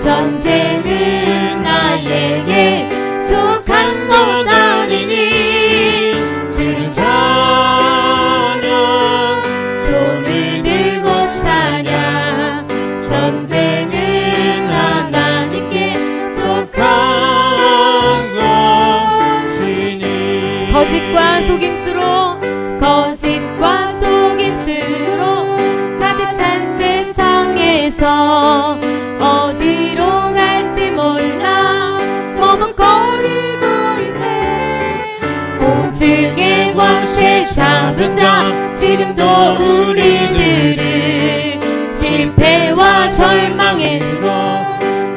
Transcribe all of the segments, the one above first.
전쟁은 나에게 속한 것 아니니 주를 찬양 손을 들고 찬양 전쟁은 하나님께 속한 것이니 거짓과 속임수로 가득 찬 세상에서 어디로 갈지 몰라 머뭇거리고 있네 공중의 권세 잡은 자 지금도 우리들을 실패와 절망에 두고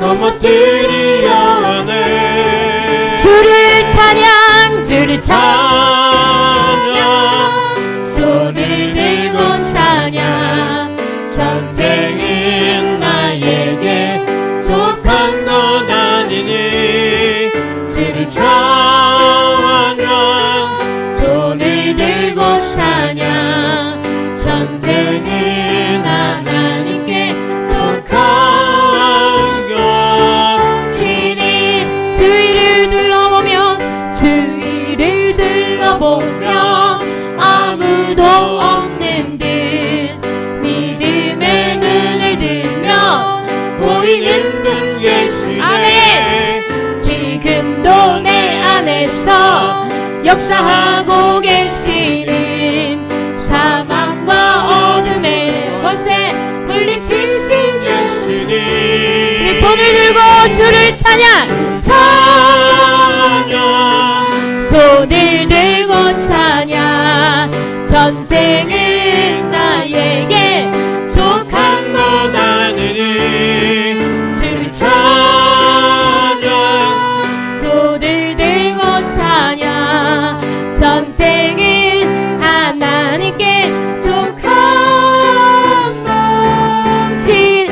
넘어뜨리려 하네 주를 찬양 주를 찬양 손을 들고 찬양 전쟁은 나에게 속한 것 아니니 주를 찬양 손을 들고 찬양 전쟁은 하나님께 속한 것이니 주위를 둘러보며 아무도 없는 듯 믿음의 눈을 들며 보이는 분 계시네 지금도 내 안에서 역사하고 계시는 사망과 어둠의 권세 물리치신 예수님 내 손을 들고 주를 찬양 손을 들고 찬양 전쟁은 나에게 속한 것 아니니 주를 찬양 손을 들고 찬양 전쟁은 하나님께 속한 것이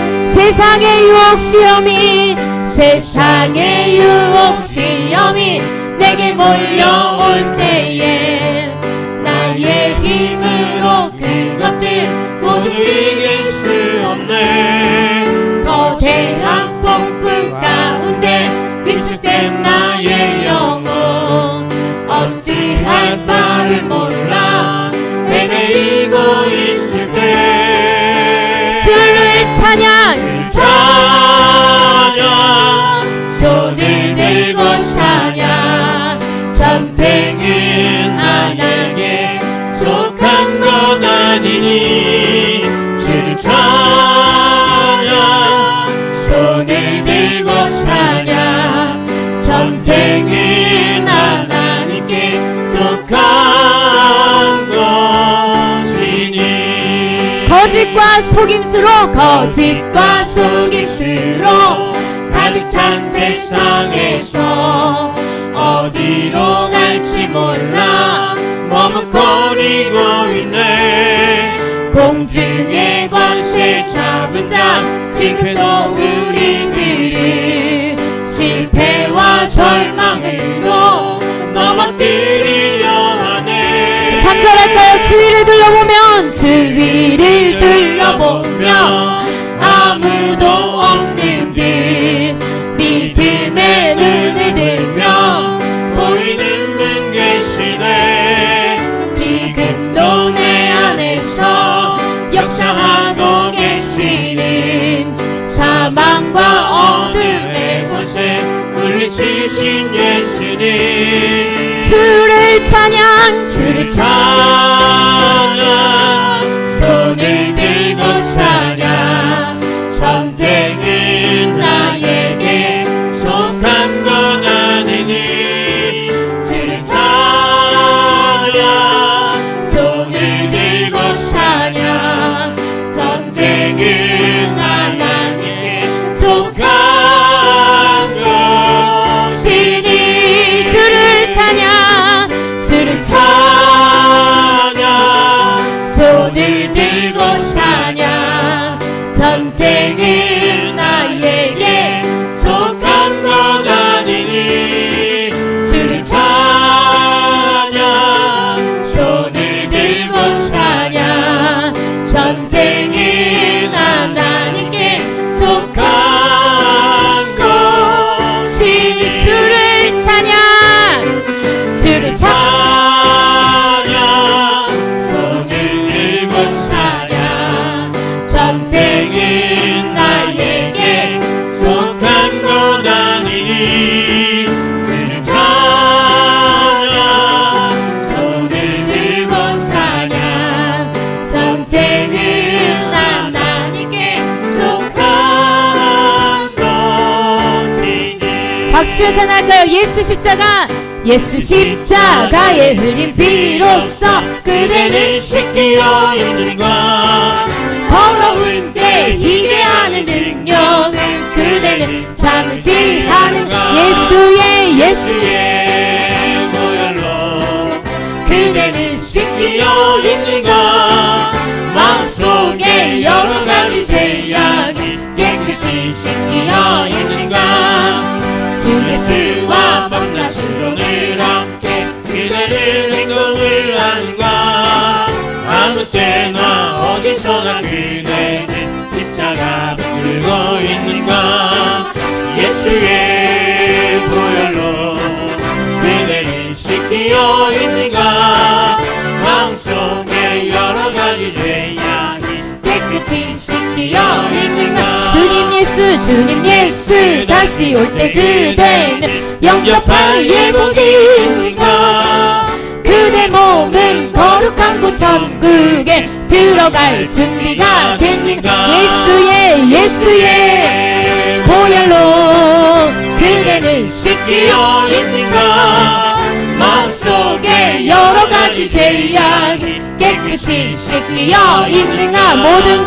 세상의 유혹 시험이 내게 몰려올 때에 나의 힘으로 그것들 모두 이길 수 없네 거대한 폭풍 가운데 위축된 나의 영혼 어찌할 바를 몰라 헤매이고 있을 때 주를 찬양 손을 들고 찬양 전쟁은 나에게 속한 것 아니니 주를 찬양 손을 들고 찬양 전쟁은 하나님께 속한 것이니 거짓과 속임수로 가득 찬 세상에서 어디로 갈지 몰라 머뭇거리고 있네 공중의 권세 잡은 자 지금도 우리들을 실패와 절망으로 넘어뜨리려 하네 3절 할까요? 주위를 둘러보며 아무도 없는 듯 믿음의 눈을 들며 보이는 분 계시네 지금도 내 안에서 역사하고 계시는 사망과 어둠의 곳에 물리치신 예수님 주를 찬양 손을 들고 찬양 전쟁은 나에게 속한 것 아니니 주를 찬양 손을 들고 찬양 전쟁은 하나님께 속한 것이니 주를 찬양 박수에 찬양할까요? 예수 십자가, 예수 십자가에 흘린 피로써 그대는 씻기어 있는가. 더러운 죄 희게하는 능력을 그대는 참지 않은가. 예수의 보혈로 그대는 씻기어 있는가. 마음속에 여러가지 죄악이 깨끗이 씻기어 있는가. 주 예수와 밤낮으로늘 함께 그대는 행동을 하는가. 아무 때나 어디서나 그대는 십자가 붙들고 있는가. 예수의 보혈로 그대는 씻기어 있는가. 마음속에 여러가지 죄악이 깨끗이 씻기어 있는가. 주님 예수 다시 올 때 그대는 영접할 예복이 있는가. 그대 몸은 거룩한 곳 천국에 들어갈 준비가 됐는가. 예수의 보혈로 그대는 씻기어 있는가. 마음속에 여러가지 죄악이 깨끗이 씻기어 있는가. 모든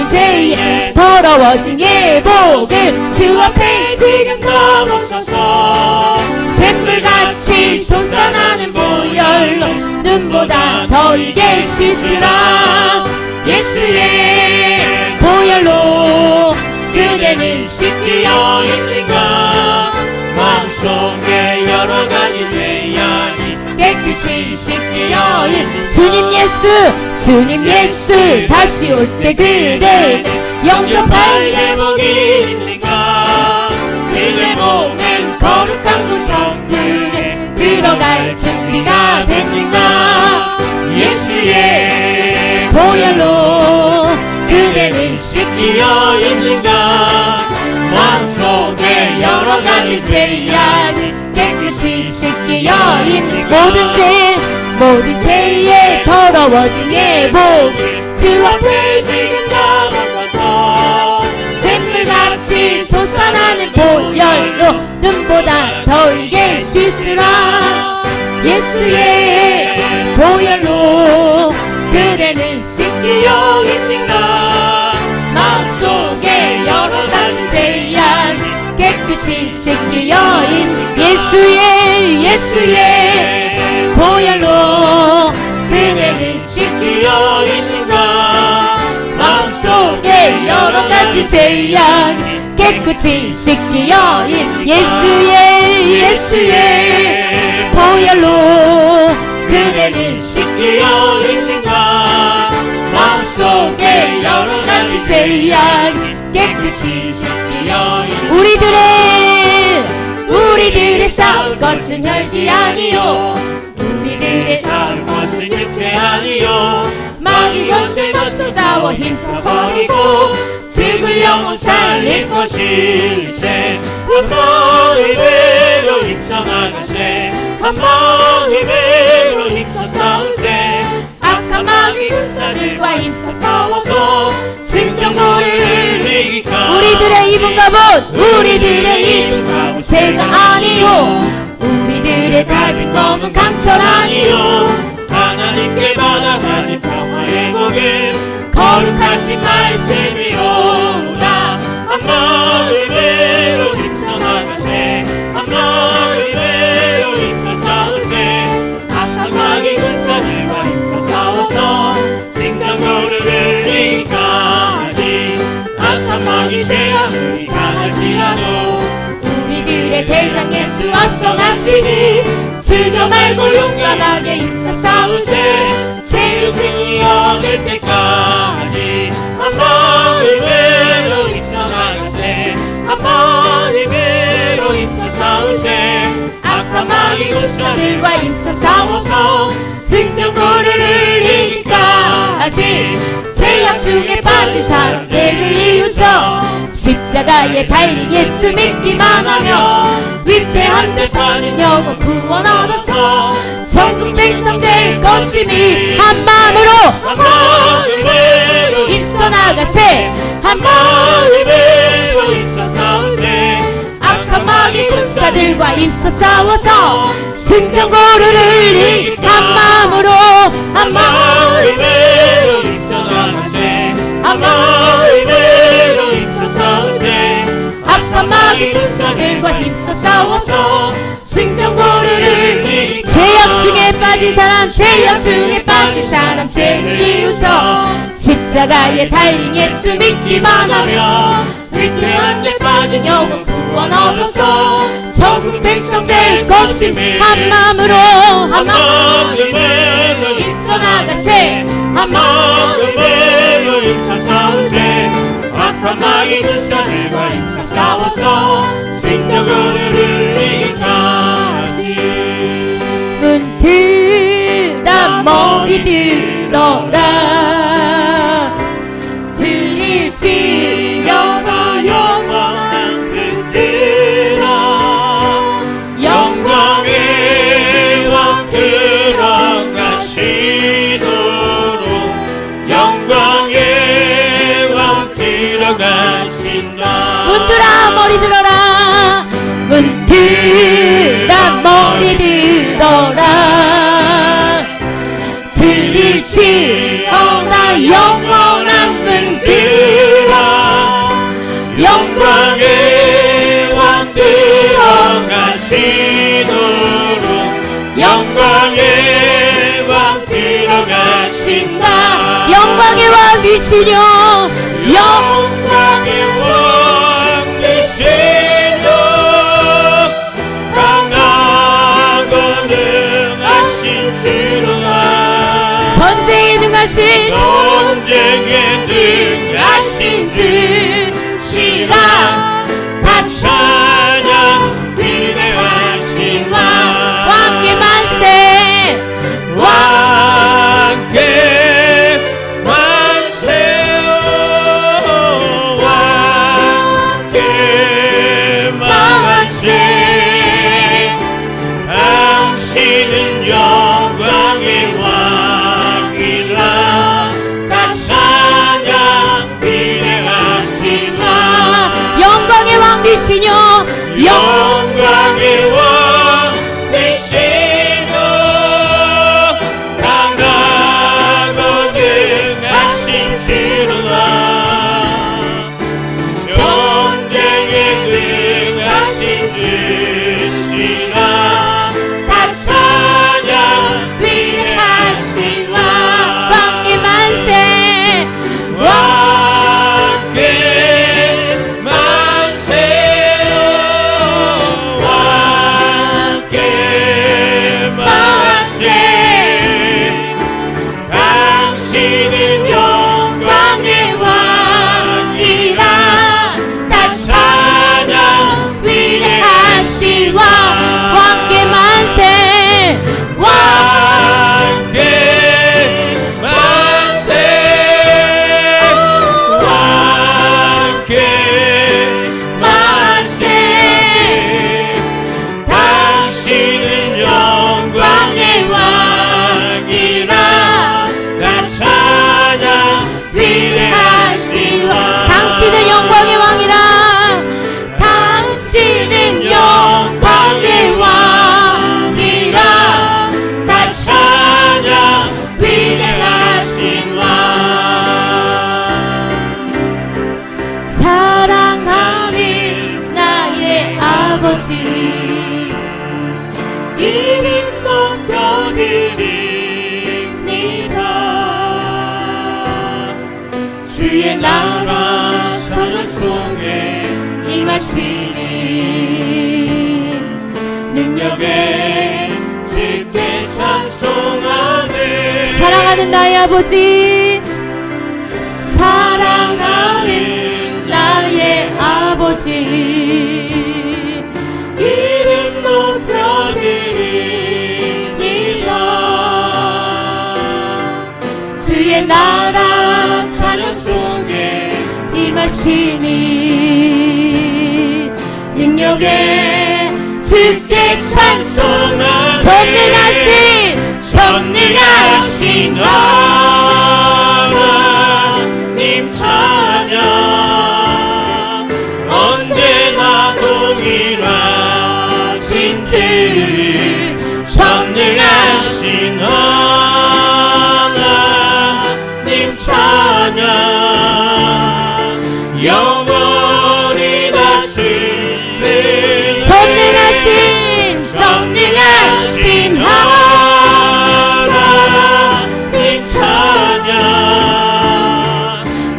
죄에 더러워진 예복을 주 앞에 지금 넘어서서 샘물같이 솟아나는 보혈로 눈보다 더 이게 씻으라. 예수의 보혈로 그대는 씻기어 있는가. 마음속에 여러가지 죄악이 깨끗이 씻기어 있는가. 주님 예수 다시 올 때 그대는 영접할 예복이 있는가. 그대 몸은 거룩한 곳 천국에 들어갈 준비가 됐는가. 예수의 보혈로 그대는 씻기어 있는가. 마음속에 여러가지 죄악이 깨끗이 씻기어 있는가. 모든 죄에 더러워진 예복을 주 앞에 지금 넘어서서 샘물같이 솟아나는 보혈로 눈보다 더 이게 씻으라. 예수의 보혈로 그대는 씻기어 있는가. 마음속에 여러가지 죄악이 깨끗이 씻기어 있는가. 예수의 보혈로 그대는 씻기어 있는가. 마음속에 여러가지 죄악이 깨끗이 씻기어 있는가. 예수의 보혈로 그대는 씻기어 있는가. 마음속에 여러가지 죄악이 깨끗이 씻기어 있는가. 우리들의 싸울 것은 혈기 아니요. 우리들의 싸울 것은 육체 아니요. 마귀 것에 맞서 싸워 힘써서 이고 죽을 영혼 살릴 것일세. 한 마음의 배로 힘써 나가세. 한 마음의 배로 힘써 싸우세. 악한 마귀 군사들과 힘써 싸워서 승전보를 흘리기까. 우리들의 입은 갑옷 새가 아니요. 우리들의 가진 검은 강철 아니요. 하나님께 받아가진 평화의 복음 거룩하신 말씀이로다. 한 마음의 배로 힘써 나가세. 한 마음의 배로 힘써 싸우세. 악한 마귀 군사들과 힘써 싸워서 승전보를 흘리기까지. 악한 마귀 죄악을 강할지라도 우리들의 대장 예수 앞서 나시니 주저 말고 용감하게 힘써 싸우세. 죄의 승리 얻을 때까지. 한 마음의 배로 힘써 나가세. 한 마음의 배로 힘써 싸우세. 악한 마귀 군사들과 힘써 싸워서 승전보를 흘리기까지. 죄악 중에 빠진 사람들을 이웃어 십자가에 달린 예수 믿기만 하면 위태한 데 빠진 영혼 구원 얻어서 천국 백성 될 것이니. 한 마음의 배로 힘써 나가세. 한 마음의 배로 힘써 싸우세. 악한 마귀 백성들과 힘써 싸워서 승전고루를 이기 한마음으로 한마음으로 힘써 나가세 한마음으로 힘써 싸우세 악한 마귀 군사들과 힘써 싸워서 승전고루를 이기 죄악중에 빠진 사람 죄악중에 빠진 사람 죄를 이루서 십자가에 달린 예수 믿기만 하면 위태한 데 빠진 영혼 구원 얻어서 전국 백성 될 것임을 한마음으로 한마음으로 힘써 나가세 한마음으로 힘써 싸우세 악한 마귀 군사들과 힘써 싸워서 승전고루를 이기까지 눈 들어 머리 들어라 들릴지어다 영원한 빛들아 영광의 왕 들어가시도록 영광의 왕 들어가신다 문 들어 머리 들어라 문 들어 머리 들어라 들릴지어다 영원한 문들아 영광의 왕 들어가시도록 영광의 왕 들어가신다 영광의 왕 되시려 영광의 왕 되시려 강하고 능하신 주로나 전쟁에 능하신 전쟁에 능하신 주시라 다 찬양 위대하신 왕 왕의 만세 왕께 만세요 왕께 만세 당신은 영광의 왕이라 다 찬양 위대하신 왕 영광의 왕 되시며 영광의 왕 되시며 강하고 능하신 주로나 전쟁에 능하신 주시라 다 찬양 위대하신 왕 왕의 만세 왕께 만세요 왕께 만세 당신은 영광의 왕이라 다 찬양 위대하신 왕 왕의 만세 왕께 만세 왕께 만세 당신은 영광의 왕이라 다 찬양 위대하신 왕 당신은 영광의 왕이라 당신은 영광의 왕이라 다 찬양 위대하신 왕 사랑하는 나의 아버지 이름 높여드립니다 주의 나라 사랑 속에 임하시니 능력에 주께 찬송하네 사랑하는 나의 아버지 사랑하는 나의 아버지 이름 높여드립니다 주의 나라 찬양 속에 임하시니 능력에 주께 찬송하네 전능하신 하나님 찬양 언제나 동일하신 전능하신 하나님 찬양 영원히 다스리는 전능하신 하나님 찬양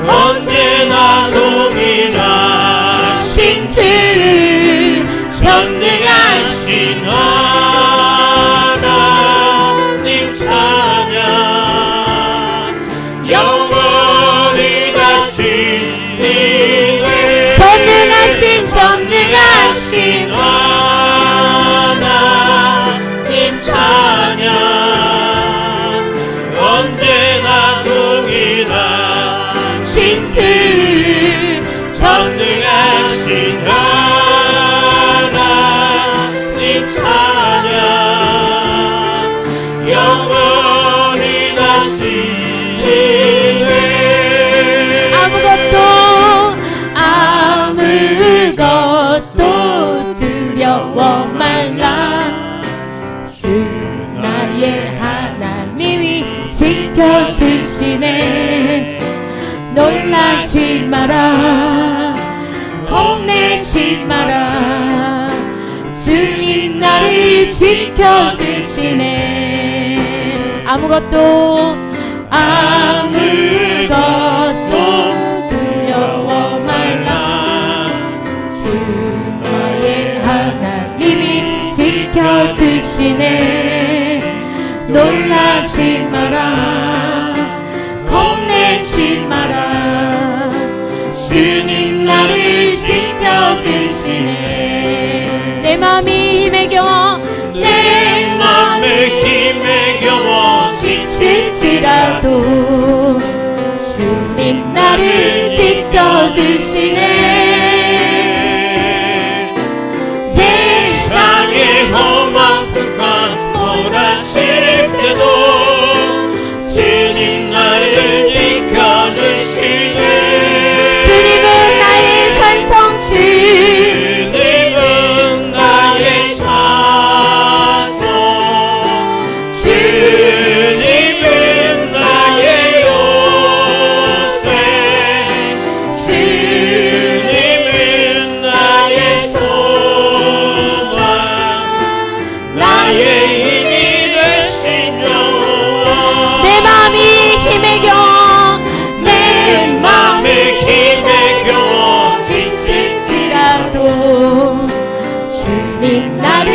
언제나 동일하신 주 전능하신 하나님 찬양 영원히 다스리는 전능하신 하나님 찬양 언제나 동일하신 주 전능하신 하나님 찬양 영원히 다스리네 아무것도 두려워 말라 주 나의 하나님이 지켜주시네 놀라지 마라 혼내지 마라 주님 나를 지켜주시네 아무것도 두려워 말라 주 나의 하나님이 지켜주시네 놀라지 마라 겁내지 마라 주님 나를 지켜주시네 내 맘이 힘에 겨워 내 맘에 힘에 겨워 지칠지라도 주님 나를 지켜주시네 세상의 험한 극한 몰아칠 때도 주님 나를 지켜주시네 주님은 나의 산성주 주님은 나의 사성 주님은 나의 요새 주님은 나의 소망 나의 힘이 되신 여호와 내 맘이 힘에 겨워 내 맘에 힘에 겨워 지칠지라도 주님 나를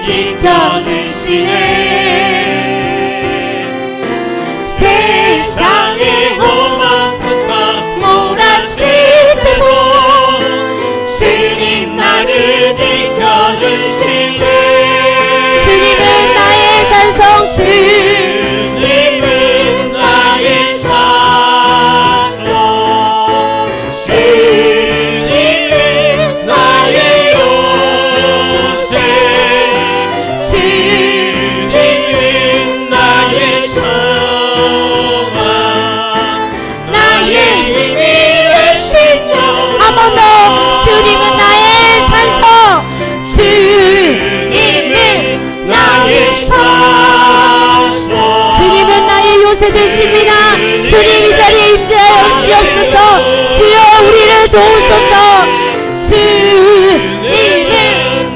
지켜주시네 세상의 험한 극한 몰아칠 때도 주님 나를 지켜주시네 주님은 나의 산성주 주님은 나의 사성 주님은 나의 요새 주님은 나의 소망 나의 힘이 되신 여호와 한 번 더 주님은 나의 산성 주님은 나의 사성 주님은 나의 요새 되십니다 주님 이 자리에 임재하여 주옵소서 주여 우리를 도우소서 주님은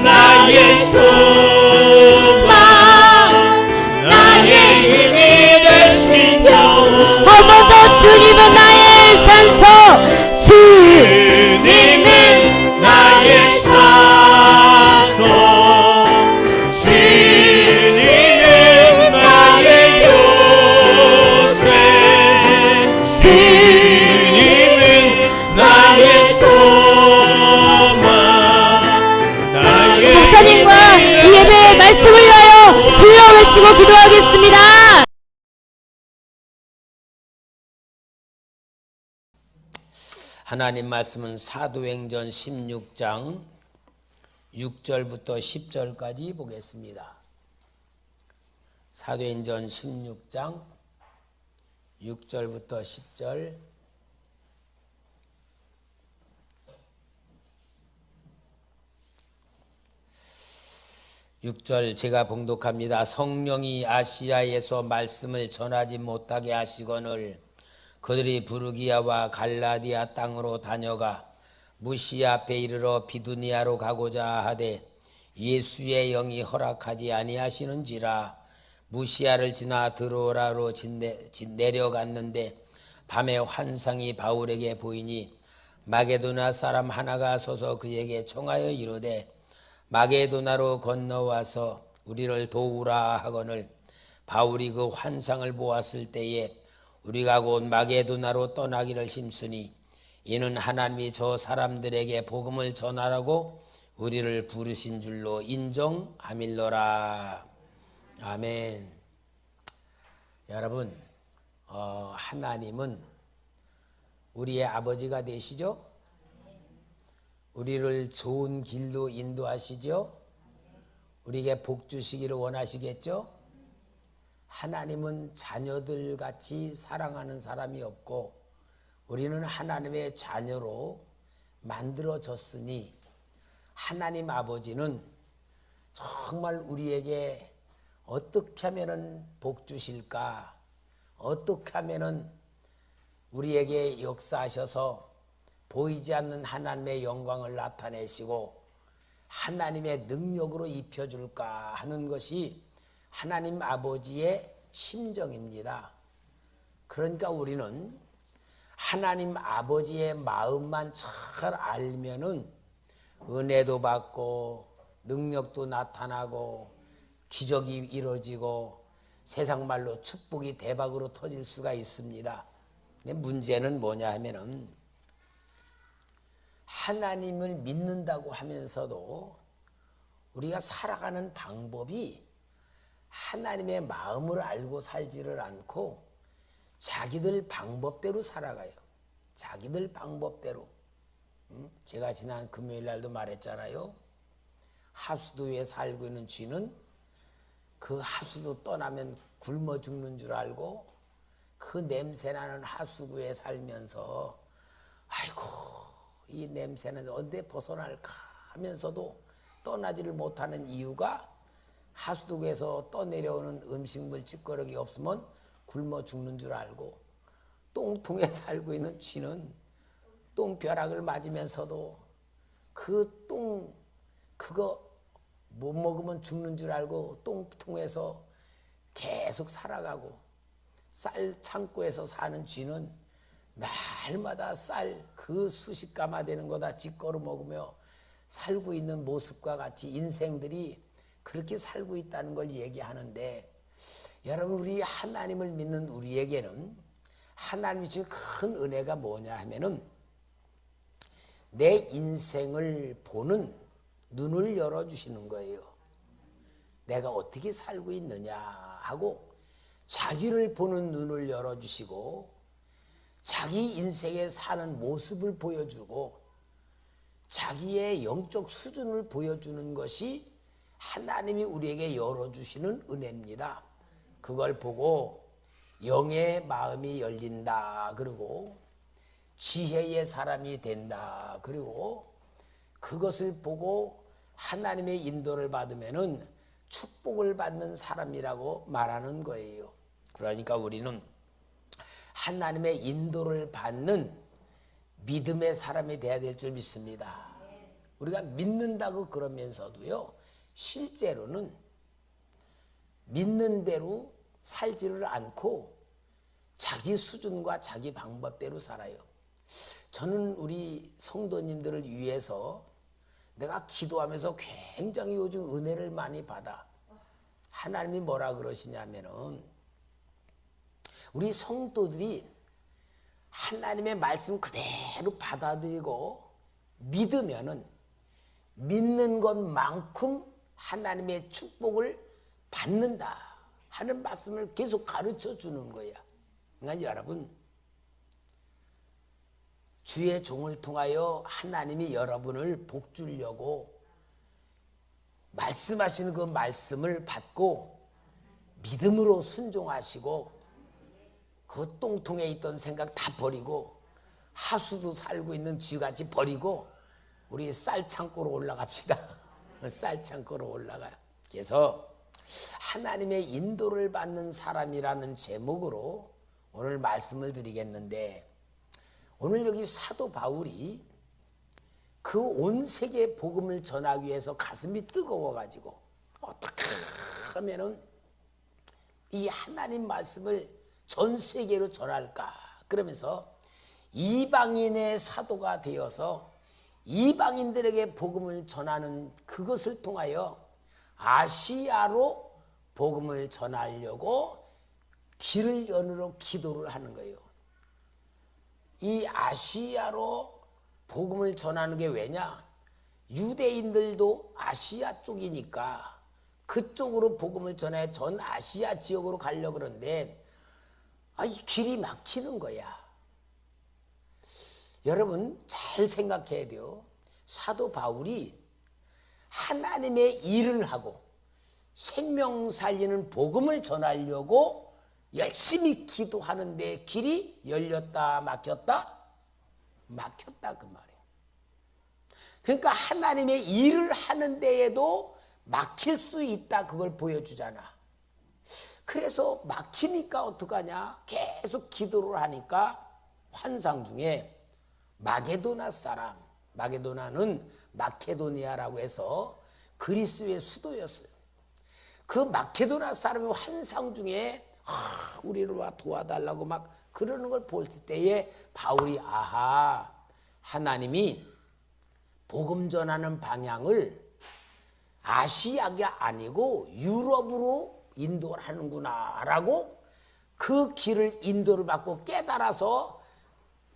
나의 소망 나의 힘이 되신 여호와 한 번 더 주님은 나의 산성 주님은 나의 사성 주님은 나의 요새 주님은 나의 소망 나의 목사님과 이 예배의 말씀을 위하여 주여 외치고 기도하겠습니다. 하나님 말씀은 사도행전 16장 6절부터 10절까지 보겠습니다. 사도행전 16장 6절부터 10절. 6절 제가 봉독합니다. 성령이 아시아에서 말씀을 전하지 못하게 하시거늘 그들이 부르기아와 갈라디아 땅으로 다녀가 무시아 앞에 이르러 비두니아로 가고자 하되 예수의 영이 허락하지 아니하시는지라. 무시아를 지나 드로아로 내려갔는데 밤에 환상이 바울에게 보이니 마게도나 사람 하나가 서서 그에게 청하여 이르되 마게도나로 건너와서 우리를 도우라 하거늘 바울이 그 환상을 보았을 때에 우리가 곧 마게도나로 떠나기를 힘쓰니 이는 하나님이 저 사람들에게 복음을 전하라고 우리를 부르신 줄로 인정함일러라. 아멘. 여러분, 하나님은 우리의 아버지가 되시죠? 우리를 좋은 길로 인도하시죠? 우리에게 복 주시기를 원하시겠죠? 하나님은 자녀들 같이 사랑하는 사람이 없고 우리는 하나님의 자녀로 만들어졌으니 하나님 아버지는 정말 우리에게 어떻게 하면 복 주실까? 어떻게 하면 우리에게 역사하셔서 보이지 않는 하나님의 영광을 나타내시고 하나님의 능력으로 입혀줄까 하는 것이 하나님 아버지의 심정입니다. 그러니까 우리는 하나님 아버지의 마음만 잘 알면은 은혜도 받고 능력도 나타나고 기적이 이루어지고 세상 말로 축복이 대박으로 터질 수가 있습니다. 근데 문제는 뭐냐 하면은 하나님을 믿는다고 하면서도 우리가 살아가는 방법이 하나님의 마음을 알고 살지를 않고 자기들 방법대로 살아가요. 자기들 방법대로. 제가 지난 금요일 날도 말했잖아요. 하수도에 살고 있는 쥐는 그 하수도 떠나면 굶어 죽는 줄 알고 그 냄새나는 하수구에 살면서 아이고 이 냄새는 언제 벗어날까 하면서도 떠나지를 못하는 이유가 하수도에서 떠내려오는 음식물 찌꺼러기 없으면 굶어 죽는 줄 알고 똥통에 살고 있는 쥐는 똥벼락을 맞으면서도 그 똥 그거 못 먹으면 죽는 줄 알고 똥통에서 계속 살아가고 쌀 창고에서 사는 쥐는 날마다 쌀 그 수십 가마 되는 거 다 찌꺼러 먹으며 살고 있는 모습과 같이 인생들이 그렇게 살고 있다는 걸 얘기하는데 여러분 우리 하나님을 믿는 우리에게는 하나님이 주신 큰 은혜가 뭐냐 하면은 내 인생을 보는 눈을 열어주시는 거예요. 내가 어떻게 살고 있느냐 하고 자기를 보는 눈을 열어주시고 자기 인생에 사는 모습을 보여주고 자기의 영적 수준을 보여주는 것이 하나님이 우리에게 열어주시는 은혜입니다. 그걸 보고 영의 마음이 열린다. 그리고 지혜의 사람이 된다. 그리고 그것을 보고 하나님의 인도를 받으면은 축복을 받는 사람이라고 말하는 거예요. 그러니까 우리는 하나님의 인도를 받는 믿음의 사람이 돼야 될 줄 믿습니다. 우리가 믿는다고 그러면서도요, 실제로는 믿는 대로 살지를 않고 자기 수준과 자기 방법대로 살아요. 저는 우리 성도님들을 위해서 내가 기도하면서 굉장히 요즘 은혜를 많이 받아. 하나님이 뭐라 그러시냐면은 우리 성도들이 하나님의 말씀 그대로 받아들이고 믿으면은 믿는 것만큼 하나님의 축복을 받는다 하는 말씀을 계속 가르쳐 주는 거야. 그러니까 여러분 주의 종을 통하여 하나님이 여러분을 복 주려고 말씀하시는 그 말씀을 받고 믿음으로 순종하시고 그 똥통에 있던 생각 다 버리고 하수도 살고 있는 쥐같이 버리고 우리 쌀 창고로 올라갑시다. 쌀 창고로 올라가요. 그래서 하나님의 인도를 받는 사람이라는 제목으로 오늘 말씀을 드리겠는데, 오늘 여기 사도 바울이 그 온 세계 복음을 전하기 위해서 가슴이 뜨거워가지고 어떻게 하면은 이 하나님 말씀을 전 세계로 전할까, 그러면서 이방인의 사도가 되어서 이방인들에게 복음을 전하는 그것을 통하여 아시아로 복음을 전하려고 길을 여누러 기도를 하는 거예요. 이 아시아로 복음을 전하는 게 왜냐? 유대인들도 아시아 쪽이니까 그쪽으로 복음을 전해 전 아시아 지역으로 가려고 그러는데 이 길이 막히는 거야. 여러분 잘 생각해야 돼요. 사도 바울이 하나님의 일을 하고 생명 살리는 복음을 전하려고 열심히 기도하는데 길이 열렸다 막혔다? 막혔다 그 말이에요. 그러니까 하나님의 일을 하는 데에도 막힐 수 있다, 그걸 보여주잖아. 그래서 막히니까 어떡하냐? 계속 기도를 하니까 환상 중에 마게도나 사람, 마게도나는 마케도니아라고 해서 그리스의 수도였어요. 그 마케도나 사람의 환상 중에 우리를 와 도와달라고 막 그러는 걸 볼 때에 바울이 하나님이 복음 전하는 방향을 아시아가 아니고 유럽으로 인도를 하는구나 라고 그 길을 인도를 받고 깨달아서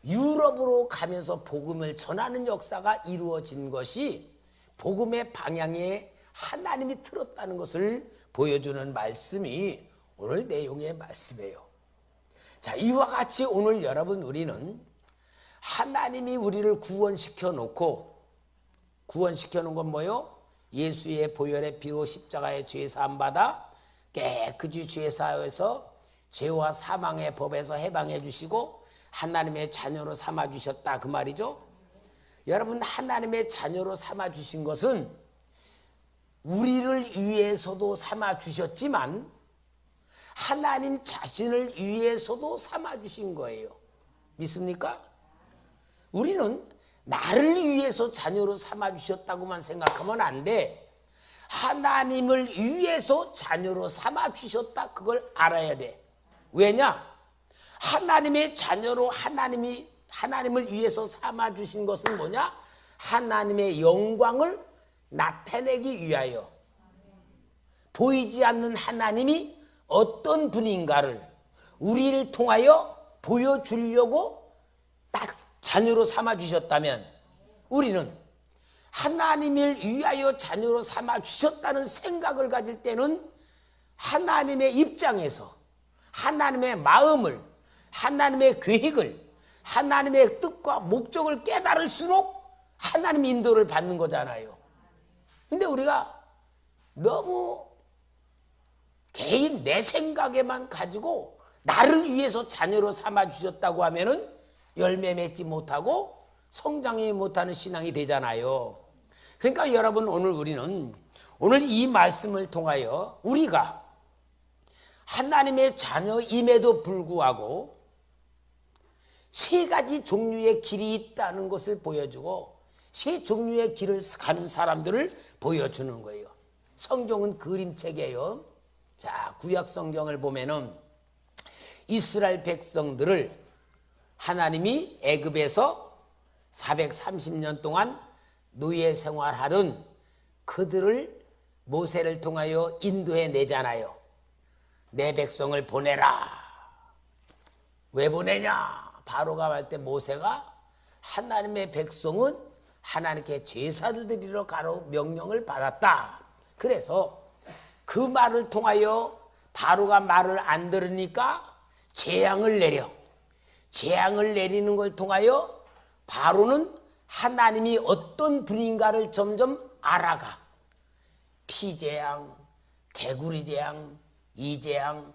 유럽으로 가면서 복음을 전하는 역사가 이루어진 것이 복음의 방향에 하나님이 틀었다는 것을 보여주는 말씀이 오늘 내용의 말씀이에요. 자, 이와 같이 오늘 여러분 우리는 하나님이 우리를 구원시켜 놓은 건 뭐요? 예수의 보혈의 피로 십자가의 죄 사함 받아 깨끗이 죄 사하여서 죄와 사망의 법에서 해방해 주시고 하나님의 자녀로 삼아 주셨다, 그 말이죠. 여러분 하나님의 자녀로 삼아 주신 것은 우리를 위해서도 삼아 주셨지만 하나님 자신을 위해서도 삼아 주신 거예요. 믿습니까? 우리는 나를 위해서 자녀로 삼아 주셨다고만 생각하면 안 돼. 하나님을 위해서 자녀로 삼아 주셨다, 그걸 알아야 돼. 왜냐? 하나님의 자녀로 하나님을 위해서 삼아 주신 것은 뭐냐? 하나님의 영광을 나타내기 위하여 보이지 않는 하나님이 어떤 분인가를 우리를 통하여 보여주려고 딱 자녀로 삼아 주셨다면, 우리는 하나님을 위하여 자녀로 삼아 주셨다는 생각을 가질 때는 하나님의 입장에서 하나님의 마음을, 하나님의 계획을, 하나님의 뜻과 목적을 깨달을수록 하나님 인도를 받는 거잖아요. 근데 우리가 너무 개인 내 생각에만 가지고 나를 위해서 자녀로 삼아 주셨다고 하면은 열매 맺지 못하고 성장이 못하는 신앙이 되잖아요. 그러니까 여러분 우리는 오늘 이 말씀을 통하여 우리가 하나님의 자녀임에도 불구하고 세 가지 종류의 길이 있다는 것을 보여주고 세 종류의 길을 가는 사람들을 보여주는 거예요. 성경은 그림책이에요. 자, 구약 성경을 보면은 이스라엘 백성들을 하나님이 애굽에서 430년 동안 노예 생활하던 그들을 모세를 통하여 인도해 내잖아요. 내 백성을 보내라. 왜 보내냐? 바로가 할 때 모세가 하나님의 백성은 하나님께 제사를 드리러 가라고 명령을 받았다. 그래서 그 말을 통하여 바로가 말을 안 들으니까 재앙을 내려. 재앙을 내리는 걸 통하여 바로는 하나님이 어떤 분인가를 점점 알아가. 피재앙, 개구리재앙, 이재앙,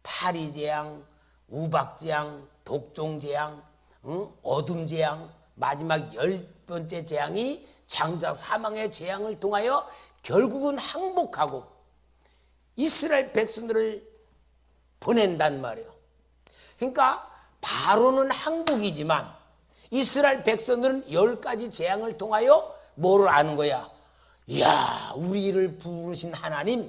파리재앙, 우박재앙, 독종재앙, 어둠재앙, 마지막 10번째 재앙이 장자 사망의 재앙을 통하여 결국은 항복하고 이스라엘 백성들을 보낸단 말이에요. 그러니까 바로는 항복이지만 이스라엘 백성들은 10가지 재앙을 통하여 뭐를 아는 거야? 이야, 우리를 부르신 하나님,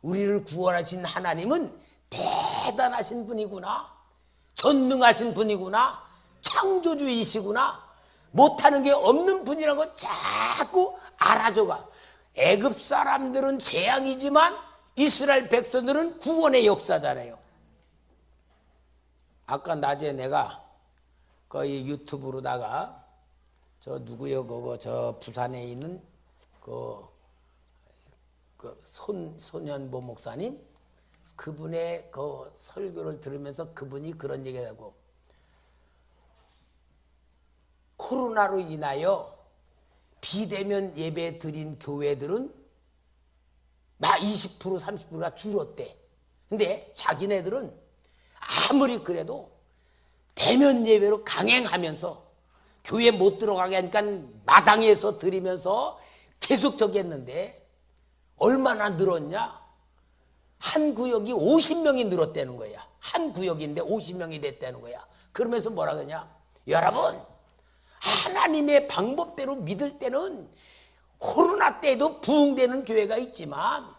우리를 구원하신 하나님은 대단하신 분이구나, 전능하신 분이구나, 창조주이시구나, 못하는 게 없는 분이라고 자꾸 알아줘가. 애굽 사람들은 재앙이지만 이스라엘 백성들은 구원의 역사잖아요. 아까 낮에 내가 거의 유튜브로다가 저 누구요, 그거 저 부산에 있는 그 손현보 목사님, 그분의 그 설교를 들으면서 그분이 그런 얘기하고, 코로나로 인하여 비대면 예배 드린 교회들은 막 20% 30%가 줄었대. 근데 자기네들은 아무리 그래도 대면 예배로 강행하면서 교회 못 들어가게 하니까 마당에서 드리면서 계속 저기 했는데 얼마나 늘었냐? 한 구역이 50명이 늘었다는 거야. 한 구역인데 50명이 됐다는 거야. 그러면서 뭐라 그러냐? 여러분, 하나님의 방법대로 믿을 때는 코로나 때도 부흥되는 교회가 있지만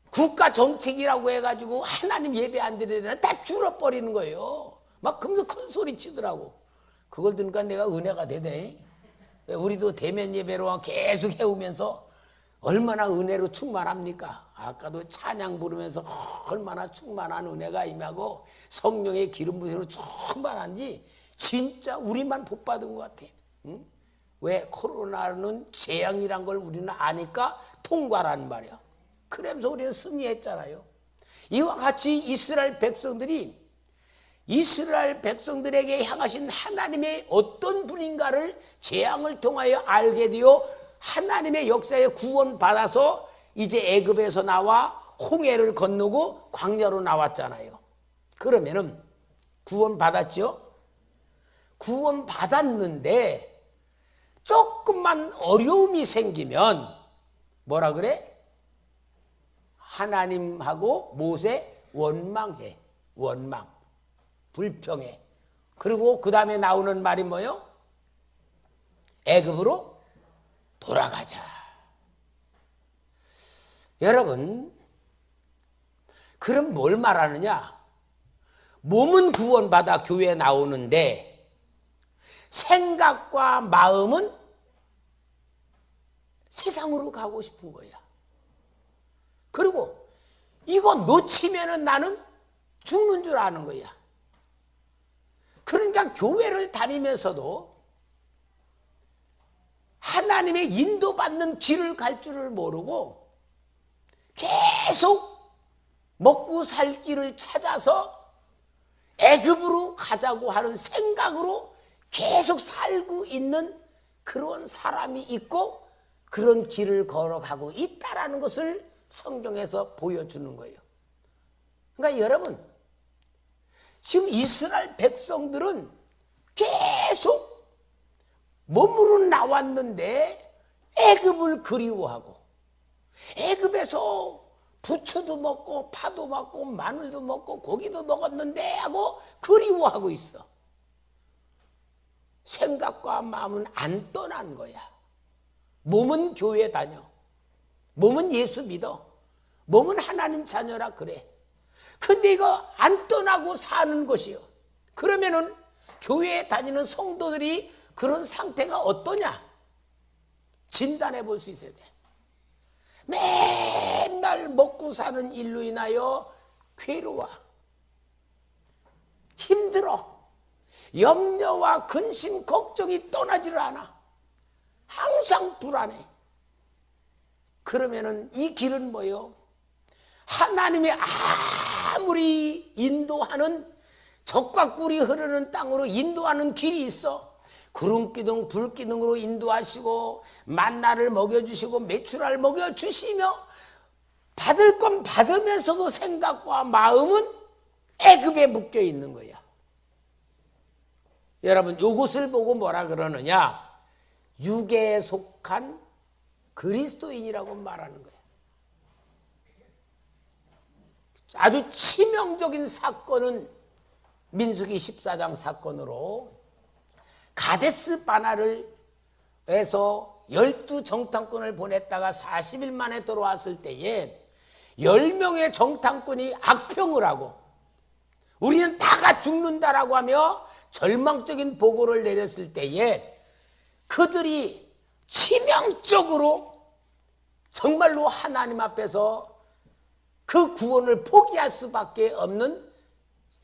국가 정책이라고 해가지고 하나님 예배 안 드리는 다 줄어버리는 거예요. 막 그러면서 큰 소리 치더라고. 그걸 들으니까 내가 은혜가 되네. 우리도 대면 예배로 계속 해오면서 얼마나 은혜로 충만합니까? 아까도 찬양 부르면서 얼마나 충만한 은혜가 임하고 성령의 기름 부으심으로 충만한지 진짜 우리만 복 받은 것 같아. 응? 왜? 코로나는 재앙이란 걸 우리는 아니까 통과라는 말이야. 그러면서 우리는 승리했잖아요. 이와 같이 이스라엘 백성들에게 향하신 하나님의 어떤 분인가를 재앙을 통하여 알게 되어 하나님의 역사에 구원받아서 이제 애굽에서 나와 홍해를 건너고 광야로 나왔잖아요. 그러면은 구원받았죠? 구원받았는데 조금만 어려움이 생기면 뭐라 그래? 하나님하고 모세 원망해. 원망. 불평해. 그리고 그 다음에 나오는 말이 뭐요? 애굽으로 돌아가자. 여러분, 그럼 뭘 말하느냐? 몸은 구원받아 교회에 나오는데 생각과 마음은 세상으로 가고 싶은 거야. 그리고 이거 놓치면은 나는 죽는 줄 아는 거야. 그러니까 교회를 다니면서도 하나님의 인도받는 길을 갈 줄을 모르고 계속 먹고 살 길을 찾아서 애굽으로 가자고 하는 생각으로 계속 살고 있는 그런 사람이 있고 그런 길을 걸어가고 있다라는 것을 성경에서 보여주는 거예요. 그러니까 여러분, 지금 이스라엘 백성들은 계속 몸으로 나왔는데 애굽을 그리워하고 애굽에서 부추도 먹고 파도 먹고 마늘도 먹고 고기도 먹었는데 하고 그리워하고 있어. 생각과 마음은 안 떠난 거야. 몸은 교회 다녀. 몸은 예수 믿어. 몸은 하나님 자녀라 그래. 근데 이거 안 떠나고 사는 것이요. 그러면은 교회에 다니는 성도들이 그런 상태가 어떠냐? 진단해 볼 수 있어야 돼. 맨날 먹고 사는 일로 인하여 괴로워. 힘들어. 염려와 근심, 걱정이 떠나지를 않아. 항상 불안해. 그러면은 이 길은 뭐예요? 하나님의 아무리 인도하는 적과 꿀이 흐르는 땅으로 인도하는 길이 있어. 구름기둥 불기둥으로 인도하시고 만나를 먹여주시고 메추라를 먹여주시며 받을 건 받으면서도 생각과 마음은 애굽에 묶여 있는 거야. 여러분, 이것을 보고 뭐라 그러느냐? 육에 속한 그리스도인이라고 말하는 거야. 아주 치명적인 사건은 민수기 14장 사건으로 가데스 바나를 해서 12정탐꾼을 보냈다가 40일 만에 돌아왔을 때에 10명의 정탐꾼이 악평을 하고 우리는 다가 죽는다라고 하며 절망적인 보고를 내렸을 때에 그들이 치명적으로 정말로 하나님 앞에서 그 구원을 포기할 수밖에 없는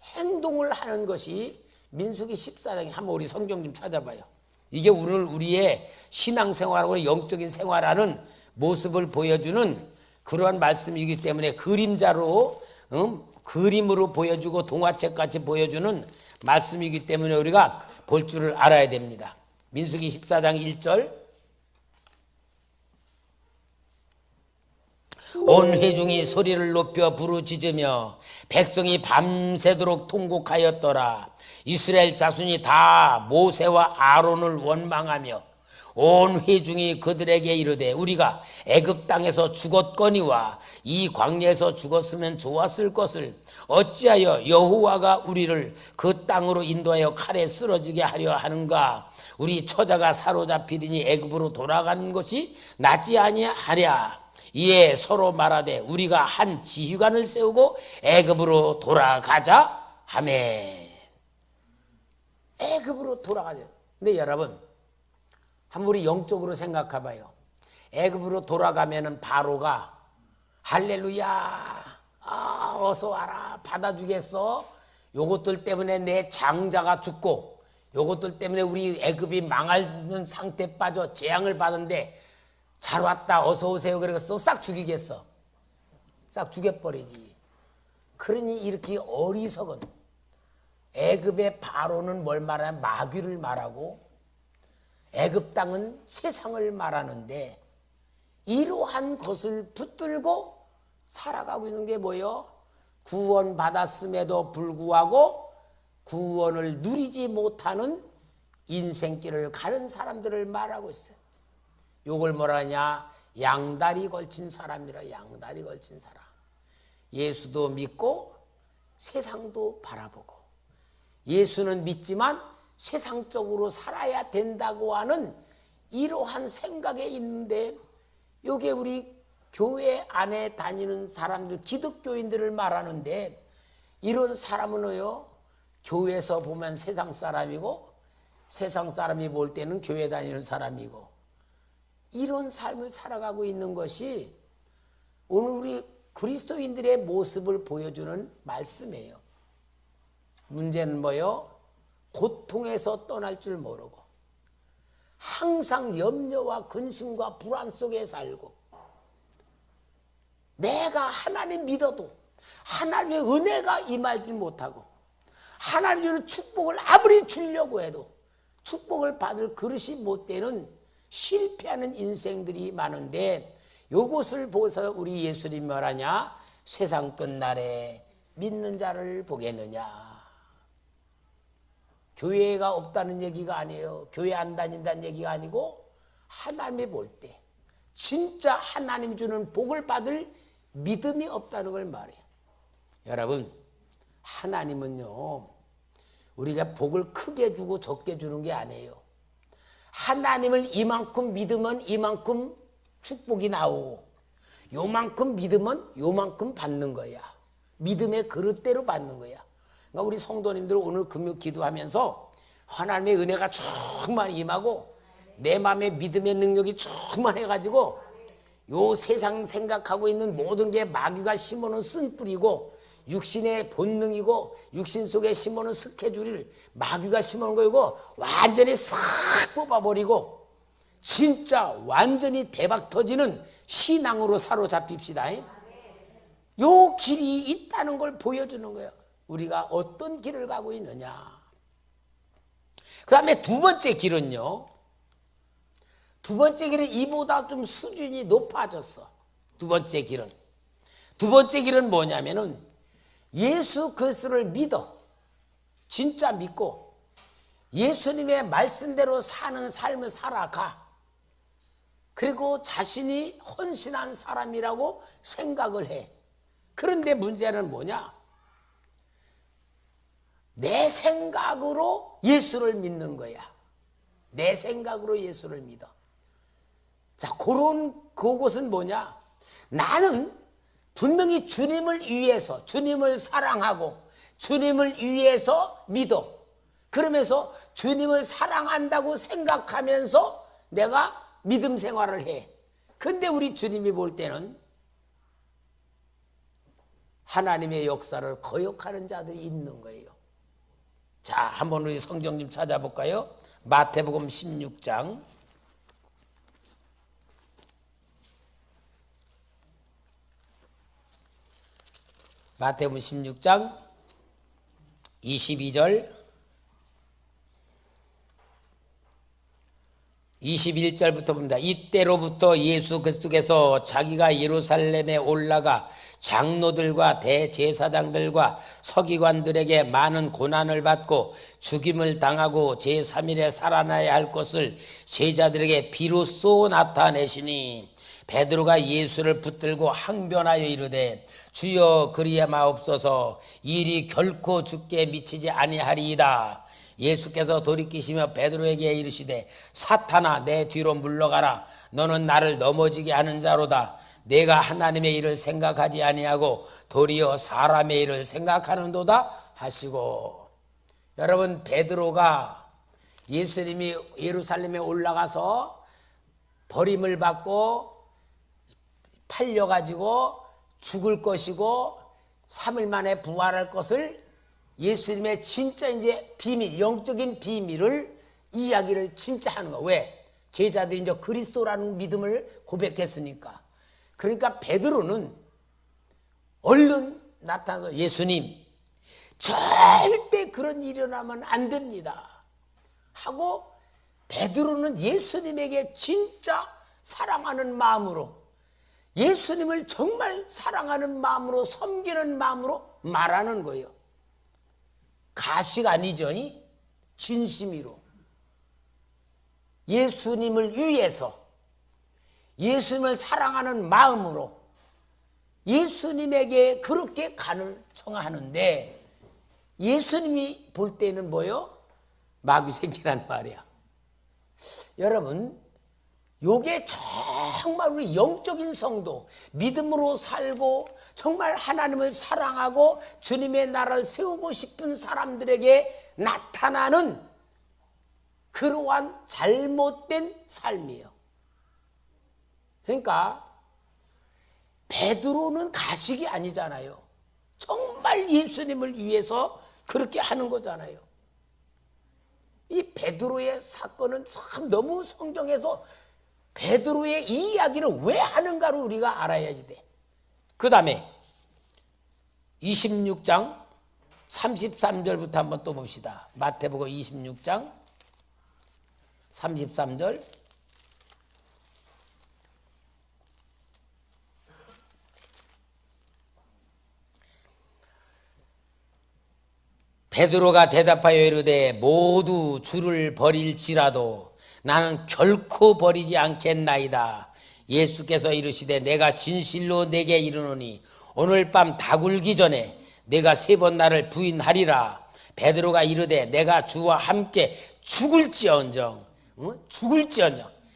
행동을 하는 것이 민수기 14장에 한번 우리 성경 좀 찾아봐요. 이게 오늘 우리의 신앙생활하고 영적인 생활하는 모습을 보여주는 그러한 말씀이기 때문에 그림자로 그림으로 보여주고 동화책같이 보여주는 말씀이기 때문에 우리가 볼 줄을 알아야 됩니다. 민수기 14장 1절 온 회중이 소리를 높여 부르짖으며 백성이 밤새도록 통곡하였더라. 이스라엘 자손이 다 모세와 아론을 원망하며 온 회중이 그들에게 이르되 우리가 애굽 땅에서 죽었거니와 이 광야에서 죽었으면 좋았을 것을 어찌하여 여호와가 우리를 그 땅으로 인도하여 칼에 쓰러지게 하려 하는가. 우리 처자가 사로잡히리니 애굽으로 돌아가는 것이 낫지 아니하랴. 이에 서로 말하되 우리가 한 지휘관을 세우고 애굽으로 돌아가자 하매. 애굽으로 돌아가자. 근데 여러분 한번 우리 영적으로 생각해봐요. 애굽으로 돌아가면은 바로가 할렐루야 어서 와라 받아주겠어. 요것들 때문에 내 장자가 죽고 요것들 때문에 우리 애굽이 망하는 상태에 빠져 재앙을 받은데 잘 왔다 어서 오세요 그래서 싹 죽이겠어. 싹 죽여버리지. 그러니 이렇게 어리석은 애굽의 바로는 뭘 말하냐 마귀를 말하고 애굽 땅은 세상을 말하는데 이러한 것을 붙들고 살아가고 있는 게 뭐예요? 구원받았음에도 불구하고 구원을 누리지 못하는 인생길을 가는 사람들을 말하고 있어요. 요걸 뭐라 하냐? 양다리 걸친 사람이라. 양다리 걸친 사람. 예수도 믿고 세상도 바라보고 예수는 믿지만 세상적으로 살아야 된다고 하는 이러한 생각에 있는데 요게 우리 교회 안에 다니는 사람들 기독교인들을 말하는데 이런 사람은요 교회에서 보면 세상 사람이고 세상 사람이 볼 때는 교회 다니는 사람이고 이런 삶을 살아가고 있는 것이 오늘 우리 그리스도인들의 모습을 보여주는 말씀이에요. 문제는 뭐요? 고통에서 떠날 줄 모르고 항상 염려와 근심과 불안 속에 살고 내가 하나님 믿어도 하나님의 은혜가 임하지 못하고 하나님의 축복을 아무리 주려고 해도 축복을 받을 그릇이 못 되는 실패하는 인생들이 많은데 요것을 보고서 우리 예수님이 말하냐? 세상 끝날에 믿는 자를 보겠느냐. 교회가 없다는 얘기가 아니에요. 교회 안 다닌다는 얘기가 아니고 하나님이 볼 때 진짜 하나님 주는 복을 받을 믿음이 없다는 걸 말해요. 여러분 하나님은요 우리가 복을 크게 주고 적게 주는 게 아니에요. 하나님을 이만큼 믿으면 이만큼 축복이 나오고 요만큼 믿으면 요만큼 받는 거야. 믿음의 그릇대로 받는 거야. 그러니까 우리 성도님들 오늘 금요 기도하면서 하나님의 은혜가 충만히 임하고 내 마음에 믿음의 능력이 충만해가지고 요 세상 생각하고 있는 모든 게 마귀가 심어놓은 쓴뿌리고 육신의 본능이고 육신 속에 심어놓은 스케줄을 마귀가 심어놓은 거이고 완전히 싹 뽑아버리고 진짜 완전히 대박 터지는 신앙으로 사로잡힙시다. 요 길이 있다는 걸 보여주는 거예요. 우리가 어떤 길을 가고 있느냐. 그 다음에 두 번째 길은요. 두 번째 길은 이보다 좀 수준이 높아졌어. 두 번째 길은 뭐냐면은 예수 그리스도를 믿어. 진짜 믿고 예수님의 말씀대로 사는 삶을 살아가. 그리고 자신이 헌신한 사람이라고 생각을 해. 그런데 문제는 뭐냐? 내 생각으로 예수를 믿는 거야. 내 생각으로 예수를 믿어. 자, 그것은 뭐냐? 나는 분명히 주님을 위해서, 주님을 사랑하고, 주님을 위해서 믿어. 그러면서 주님을 사랑한다고 생각하면서 내가 믿음 생활을 해. 근데 우리 주님이 볼 때는 하나님의 역사를 거역하는 자들이 있는 거예요. 자, 한번 우리 성경 좀 찾아볼까요? 마태복음 16장. 마태복음 16장 22절 21절부터 봅니다. 이때로부터 예수 그리스도께서 자기가 예루살렘에 올라가 장로들과 대제사장들과 서기관들에게 많은 고난을 받고 죽임을 당하고 제3일에 살아나야 할 것을 제자들에게 비로소 나타내시니 베드로가 예수를 붙들고 항변하여 이르되 주여 그리야 마옵소서 일이 결코 죽게 미치지 아니하리이다. 예수께서 돌이키시며 베드로에게 이르시되 사탄아 내 뒤로 물러가라. 너는 나를 넘어지게 하는 자로다. 내가 하나님의 일을 생각하지 아니하고 도리어 사람의 일을 생각하는도다 하시고. 여러분, 베드로가 예수님이 예루살렘에 올라가서 버림을 받고 팔려가지고 죽을 것이고 3일 만에 부활할 것을 예수님의 진짜 이제 비밀, 영적인 비밀을 이야기를 진짜 하는 거야. 왜? 제자들이 이제 그리스도라는 믿음을 고백했으니까. 그러니까 베드로는 얼른 나타나서 예수님, 절대 그런 일이 일어나면 안 됩니다 하고 베드로는 예수님에게 진짜 사랑하는 마음으로, 예수님을 정말 사랑하는 마음으로, 섬기는 마음으로 말하는 거예요. 가식 아니죠? 진심으로 예수님을 위해서, 예수님을 사랑하는 마음으로 예수님에게 그렇게 간을 청하는데 예수님이 볼 때는 뭐요? 마귀새끼란 말이야. 여러분, 요게 정말 우리 영적인 성도, 믿음으로 살고 정말 하나님을 사랑하고 주님의 나라를 세우고 싶은 사람들에게 나타나는 그러한 잘못된 삶이에요. 그러니까 베드로는 가식이 아니잖아요. 정말 예수님을 위해서 그렇게 하는 거잖아요. 이 베드로의 사건은 참 너무 성경에서 베드로의 이 이야기를 왜 하는가를 우리가 알아야지 돼. 그 다음에 26장 33절부터 한번 또 봅시다. 마태복음 26장 33절. 베드로가 대답하여 이르되 모두 주를 버릴지라도 나는 결코 버리지 않겠나이다. 예수께서 이르시되 내가 진실로 내게 이르노니 오늘 밤 다굴기 전에 내가 3번 나를 부인하리라. 베드로가 이르되 내가 주와 함께 죽을지언정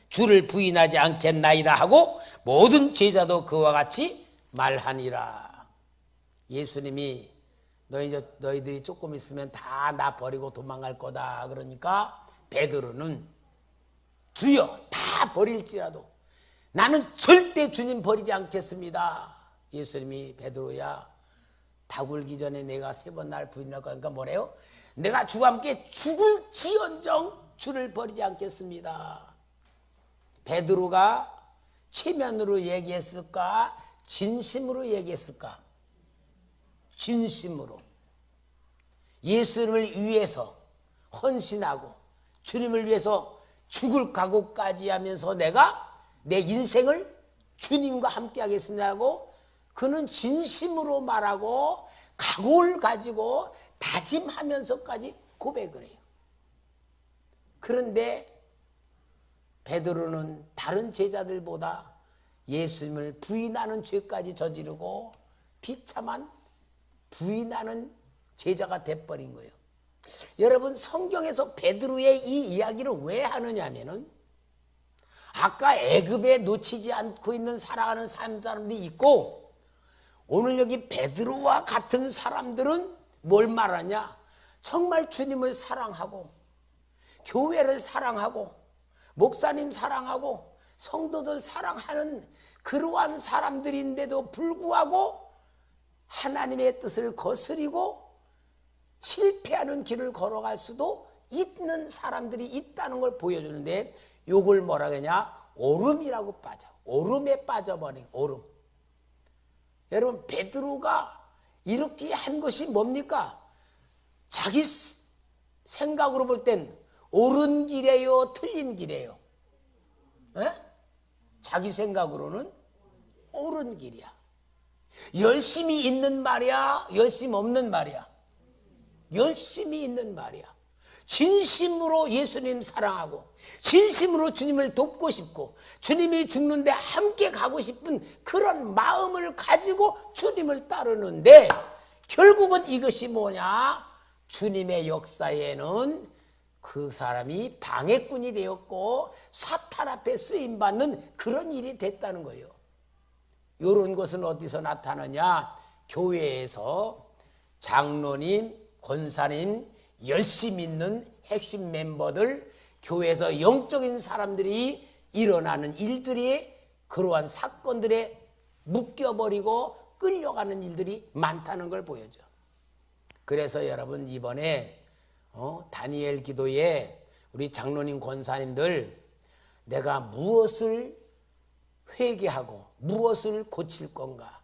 주를 부인하지 않겠나이다 하고 모든 제자도 그와 같이 말하니라. 예수님이 너희들이 조금 있으면 다 나 버리고 도망갈 거다. 그러니까 베드로는 주여 다 버릴지라도 나는 절대 주님 버리지 않겠습니다. 예수님이 베드로야 다굴기 전에 내가 3번 날 부인할 거니까 뭐래요? 내가 주와 함께 죽을지언정 주를 버리지 않겠습니다. 베드로가 체면으로 얘기했을까? 진심으로 얘기했을까? 진심으로. 예수님을 위해서 헌신하고 주님을 위해서 죽을 각오까지 하면서 내가 내 인생을 주님과 함께 하겠습니다 하고 그는 진심으로 말하고 각오를 가지고 다짐하면서까지 고백을 해요. 그런데 베드로는 다른 제자들보다 예수님을 부인하는 죄까지 저지르고 비참한 부인하는 제자가 돼버린 거예요. 여러분, 성경에서 베드로의 이 이야기를 왜 하느냐면은 아까 애굽에 놓치지 않고 있는 사랑하는 사람들이 있고, 오늘 여기 베드로와 같은 사람들은 뭘 말하냐? 정말 주님을 사랑하고 교회를 사랑하고 목사님 사랑하고 성도들 사랑하는 그러한 사람들인데도 불구하고 하나님의 뜻을 거스리고 실패하는 길을 걸어갈 수도 있는 사람들이 있다는 걸 보여주는데, 요걸 뭐라 그러냐? 오름이라고 빠져. 오름에 빠져버린 오름. 여러분, 베드로가 이렇게 한 것이 뭡니까? 자기 생각으로 볼 땐 옳은 길이에요, 틀린 길이에요? 에? 자기 생각으로는 옳은 길이야. 열심히 있는 말이야, 열심 없는 말이야? 열심히 있는 말이야. 진심으로 예수님 사랑하고 진심으로 주님을 돕고 싶고 주님이 죽는데 함께 가고 싶은 그런 마음을 가지고 주님을 따르는데, 결국은 이것이 뭐냐? 주님의 역사에는 그 사람이 방해꾼이 되었고 사탄 앞에 쓰임받는 그런 일이 됐다는 거예요. 이런 것은 어디서 나타나냐? 교회에서 장로님, 권사님, 열심히 있는 핵심 멤버들, 교회에서 영적인 사람들이 일어나는 일들이 그러한 사건들에 묶여버리고 끌려가는 일들이 많다는 걸 보여줘. 그래서 여러분, 이번에 다니엘 기도에 우리 장로님, 권사님들, 내가 무엇을 회개하고 무엇을 고칠 건가,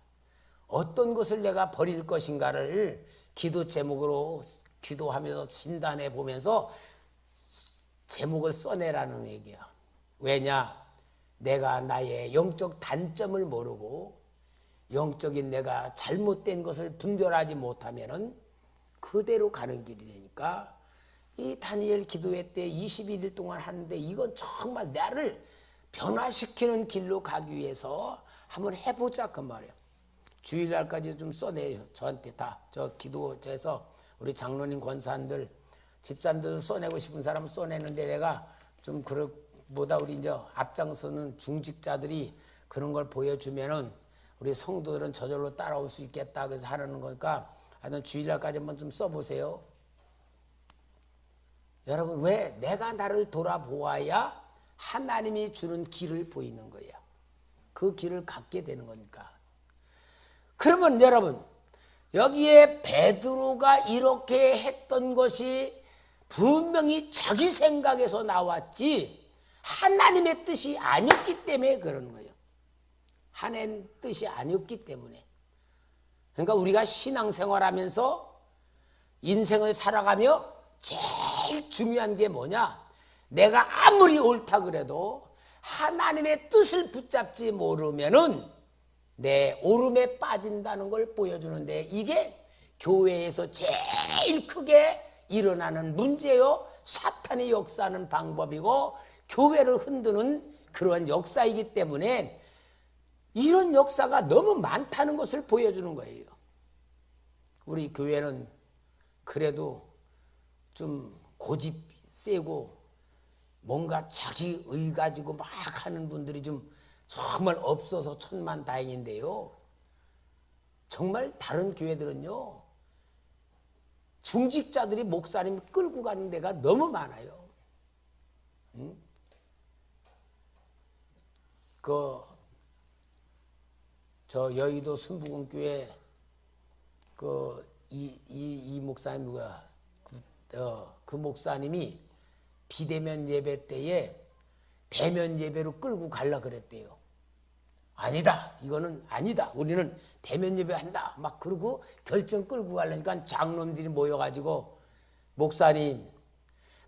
어떤 것을 내가 버릴 것인가를 기도 제목으로 기도하면서 진단해 보면서 제목을 써내라는 얘기야. 왜냐? 내가 나의 영적 단점을 모르고 영적인 내가 잘못된 것을 분별하지 못하면은 그대로 가는 길이 되니까, 이 다니엘 기도회 때 21일 동안 하는데 이건 정말 나를 변화시키는 길로 가기 위해서 한번 해보자 그 말이야. 주일날까지 좀 써내요. 저한테 다 저 기도에서 우리 장로님, 권사님들, 집사님들 써내고 싶은 사람은 써내는데, 내가 좀 그것보다 우리 이제 앞장서는 중직자들이 그런 걸 보여주면은 우리 성도들은 저절로 따라올 수 있겠다. 그래서 하는 거니까 하여튼 주일날까지 한번 좀 써보세요. 여러분, 왜? 내가 나를 돌아보아야 하나님이 주는 길을 보이는 거야. 그 길을 갖게 되는 거니까. 그러면 여러분, 여기에 베드로가 이렇게 했던 것이 분명히 자기 생각에서 나왔지 하나님의 뜻이 아니었기 때문에 그러는 거예요. 하나님의 뜻이 아니었기 때문에. 그러니까 우리가 신앙생활하면서 인생을 살아가며 제일 중요한 게 뭐냐? 내가 아무리 옳다 그래도 하나님의 뜻을 붙잡지 모르면은 내 오름에 빠진다는 걸 보여주는데, 이게 교회에서 제일 크게 일어나는 문제요, 사탄이 역사하는 방법이고 교회를 흔드는 그런 역사이기 때문에 이런 역사가 너무 많다는 것을 보여주는 거예요. 우리 교회는 그래도 좀 고집 세고 뭔가 자기 의 가지고 막 하는 분들이 좀 정말 없어서 천만다행인데요. 정말 다른 교회들은요, 중직자들이 목사님 끌고 가는 데가 너무 많아요. 저 여의도 순부금교회 이 목사님 누구야? 그 목사님이 비대면 예배 때에 대면 예배로 끌고 가려 그랬대요. 아니다, 이거는 아니다, 우리는 대면 예배 한다 막 그러고 결정 끌고 가려니까 장로님들이 모여가지고 목사님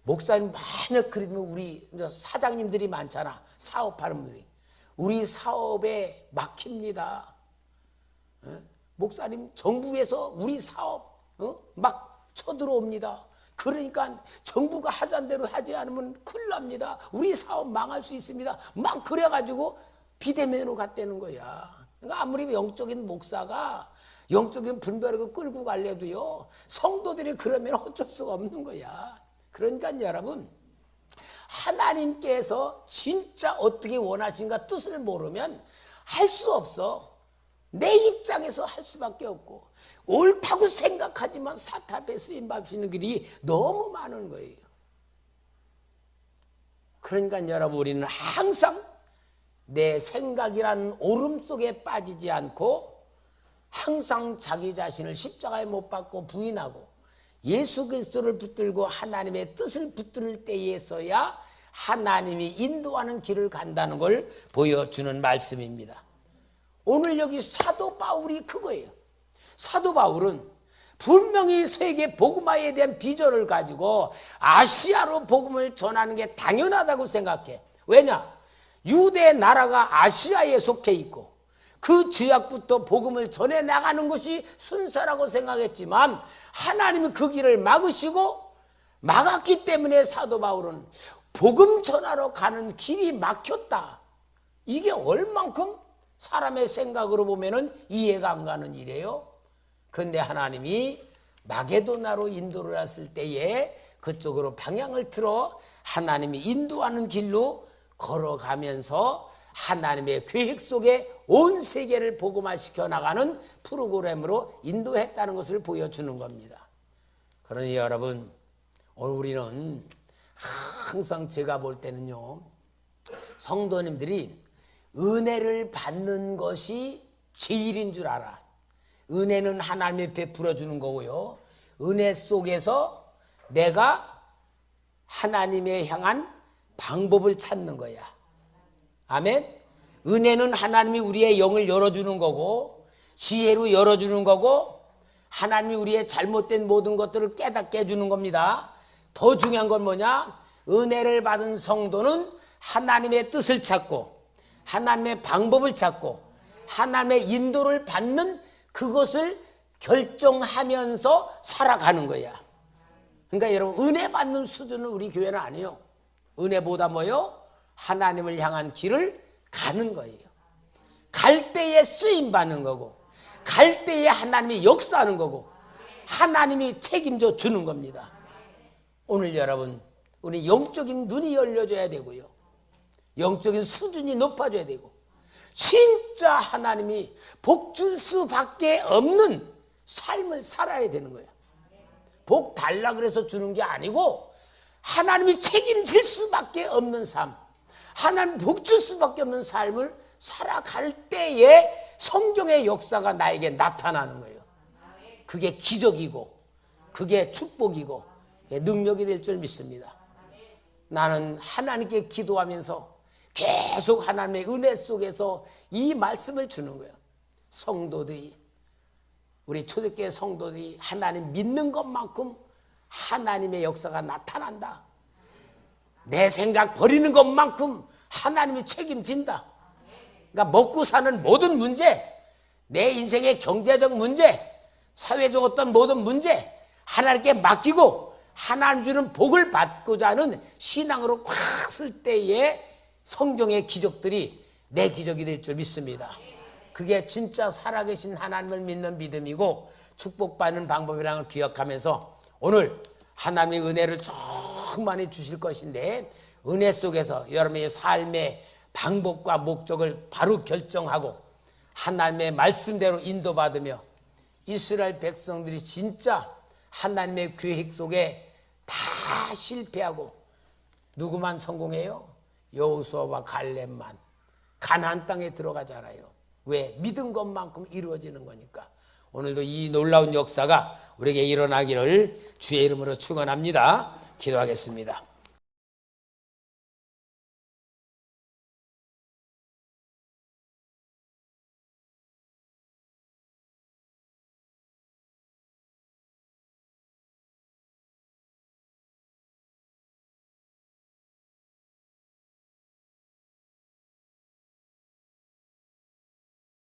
만약 그러면 우리 사장님들이 많잖아, 사업하는 분들이, 우리 사업에 막힙니다. 목사님, 정부에서 우리 사업 막 쳐들어옵니다. 그러니까 정부가 하자는 대로 하지 않으면 큰일 납니다. 우리 사업 망할 수 있습니다. 막 그래가지고 비대면으로 갔다는 거야. 그러니까 아무리 영적인 목사가 영적인 분별을 끌고 가려도요, 성도들이 그러면 어쩔 수가 없는 거야. 그러니까 여러분, 하나님께서 진짜 어떻게 원하신가 뜻을 모르면 할 수 없어. 내 입장에서 할 수밖에 없고, 옳다고 생각하지만 사탄 앞에 쓰임받으시는 길이 너무 많은 거예요. 그러니까 여러분, 우리는 항상 내 생각이라는 오름 속에 빠지지 않고 항상 자기 자신을 십자가에 못 박고 부인하고 예수 그리스도를 붙들고 하나님의 뜻을 붙들 때에서야 하나님이 인도하는 길을 간다는 걸 보여주는 말씀입니다. 오늘 여기 사도 바울이 그거예요. 사도 바울은 분명히 세계 복음화에 대한 비전을 가지고 아시아로 복음을 전하는 게 당연하다고 생각해. 왜냐? 유대 나라가 아시아에 속해 있고 그 지역부터 복음을 전해 나가는 것이 순서라고 생각했지만 하나님은 그 길을 막으시고 막았기 때문에 사도 바울은 복음 전하러 가는 길이 막혔다. 이게 얼만큼 사람의 생각으로 보면은 이해가 안 가는 일이에요. 그런데 하나님이 마게도나로 인도를 했을 때에 그쪽으로 방향을 틀어 하나님이 인도하는 길로 걸어가면서 하나님의 계획 속에 온 세계를 복음화시켜 나가는 프로그램으로 인도했다는 것을 보여주는 겁니다. 그러니 여러분, 오늘 우리는 항상 제가 볼 때는요, 성도님들이 은혜를 받는 것이 제일인 줄 알아. 은혜는 하나님이 베풀어 주는 거고요, 은혜 속에서 내가 하나님에 향한 방법을 찾는 거야. 아멘. 은혜는 하나님이 우리의 영을 열어주는 거고 지혜로 열어주는 거고 하나님이 우리의 잘못된 모든 것들을 깨닫게 해주는 겁니다. 더 중요한 건 뭐냐? 은혜를 받은 성도는 하나님의 뜻을 찾고 하나님의 방법을 찾고 하나님의 인도를 받는 그것을 결정하면서 살아가는 거야. 그러니까 여러분, 은혜 받는 수준은 우리 교회는 아니에요. 은혜보다 뭐요? 하나님을 향한 길을 가는 거예요. 갈 때에 쓰임 받는 거고 갈 때에 하나님이 역사하는 거고 하나님이 책임져 주는 겁니다. 오늘 여러분, 우리 영적인 눈이 열려져야 되고요, 영적인 수준이 높아져야 되고 진짜 하나님이 복 줄 수밖에 없는 삶을 살아야 되는 거예요. 복 달라 그래서 주는 게 아니고 하나님이 책임질 수밖에 없는 삶, 하나님 복 줄 수밖에 없는 삶을 살아갈 때에 성경의 역사가 나에게 나타나는 거예요. 그게 기적이고 그게 축복이고 그게 능력이 될 줄 믿습니다. 나는 하나님께 기도하면서 계속 하나님의 은혜 속에서 이 말씀을 주는 거예요. 성도들이, 우리 초대교회 성도들이 하나님 믿는 것만큼 하나님의 역사가 나타난다. 내 생각 버리는 것만큼 하나님이 책임진다. 그러니까 먹고 사는 모든 문제, 내 인생의 경제적 문제, 사회적 어떤 모든 문제 하나님께 맡기고 하나님 주는 복을 받고자 하는 신앙으로 콱 쓸 때에 성경의 기적들이 내 기적이 될 줄 믿습니다. 그게 진짜 살아계신 하나님을 믿는 믿음이고 축복받는 방법이라는 걸 기억하면서 오늘 하나님의 은혜를 충만히 주실 것인데 은혜 속에서 여러분의 삶의 방법과 목적을 바로 결정하고 하나님의 말씀대로 인도받으며 이스라엘 백성들이 진짜 하나님의 계획 속에 다 실패하고 누구만 성공해요? 여호수아와 갈렙만 가나안 땅에 들어가잖아요. 왜? 믿은 것만큼 이루어지는 거니까. 오늘도 이 놀라운 역사가 우리에게 일어나기를 주의 이름으로 축원합니다. 기도하겠습니다.